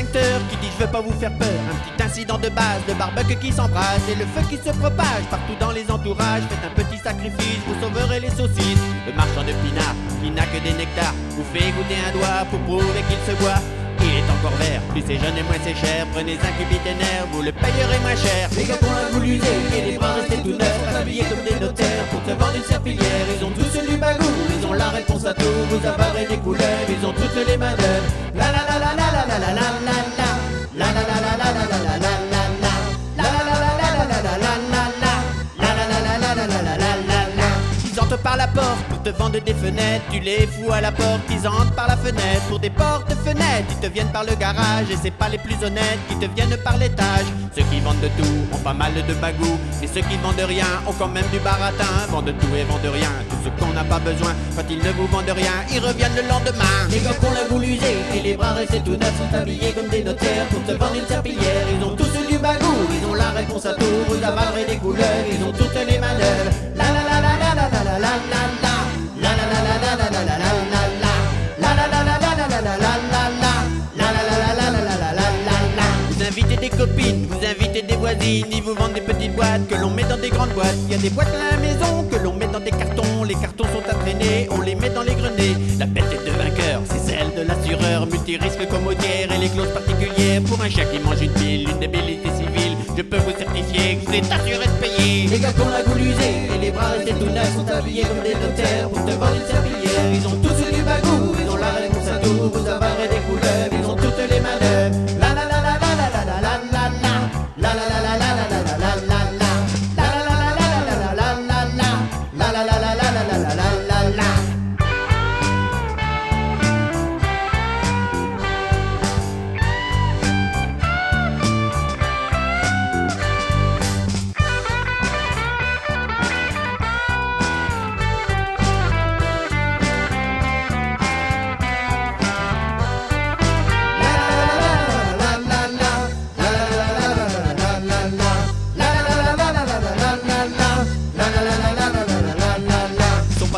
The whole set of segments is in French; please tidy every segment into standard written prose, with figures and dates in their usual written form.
l'extincteur qui dit je veux pas vous faire peur. Un petit incident de base, de barbecue qui s'embrase et le feu qui se propage partout dans les entourages. Faites un petit sacrifice, vous sauverez les saucisses. Le marchand de pinard qui n'a que des nectars vous fait goûter un doigt pour prouver qu'il se boit. Il est encore vert, plus c'est jeune et moins c'est cher. Prenez un cubitaire, vous le payerez moins cher. Les gars qu'on a voulu user et les bras restés tout neufs, habillés comme des notaires pour te vendre une serpillière. Ils ont tous du bagou, ils ont la réponse à tout. Vous avarez des couleurs, ils ont toutes les mains d'œuvre. La la la la la la la la la la la. La la la la la la la la la la la. La la la la la la la la la la la. La la la la la la la la la la. Ils entrent par la porte pour te vendre des fenêtres. Tu les fous à la porte, ils entrent par la fenêtre. Pour des portes-fenêtres, ils te viennent par le garage. Et c'est pas les plus honnêtes qui te viennent par l'étage. Ceux qui vendent de tout ont pas mal de bagou. Et ceux qui vendent rien ont quand même du baratin. Vendent tout et vendent rien, tout ce qu'on n'a pas besoin. Quand ils ne vous vendent rien, ils reviennent le lendemain. Les gars qu'on l'a voulu user et les bras restés tout neufs sont habillés comme des notaires pour te vendre une serpillière. Ils ont tous du bagou, ils ont la réponse à tout. Vous avalerez des couleurs, ils ont toutes les mains d'œuvre. La la la la la la la la la la la. La la la la la la la la la la la. La la la la la la la la la la la. La la la la la la la la la la. Vous invitez des copines, vous invitez des voisines. Ils vous vendent des petites boîtes que l'on met dans des grandes boîtes. Il y a des boîtes à la maison que l'on met dans des cartons. Les cartons sont à traîner, on les met dans les grenets. La bête est de vainqueur, c'est celle de l'assureur. Multirisque commodière et les clauses particulières. Pour un chien qui mange une pile, une débilité civile, je peux vous certifier que vous êtes assuré de payer. Les gars qu'on a voulu user et les bras restés tout neufs sont habillés comme des notaires pour te vendre une serpillière. Ils ont tous du bagou, ils ont la réponse à tout. Vous avarez des couleurs, ils ont toutes les mains d'œuvre. La la la la la la la la la la. La la la la la la la la la la la. La la la la la la la la la la. La la la la la la la la la la.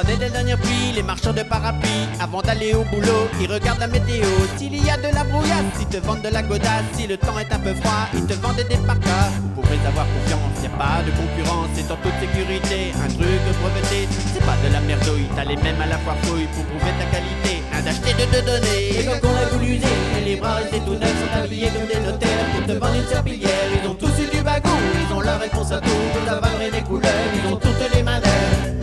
Dès le dernier pluie, les marchands de parapluies, avant d'aller au boulot, ils regardent la météo. S'il y a de la brouillade, s'ils te vendent de la godasse, si le temps est un peu froid, ils te vendent des parkas. Vous pouvez avoir confiance, y a pas de concurrence, c'est en toute sécurité, un truc breveté. C'est pas de la merdouille, t'as les mêmes à la fois fouille pour prouver ta qualité, un d'acheter de te donner. Et quand on a voulu user, et les bras restés tout neufs sont habillés comme des notaires pour te vendre une serpillière. Ils ont tous du bagou, ils ont la réponse à tout, vous avarez des couleurs, ils ont toutes les mains d'œuvre.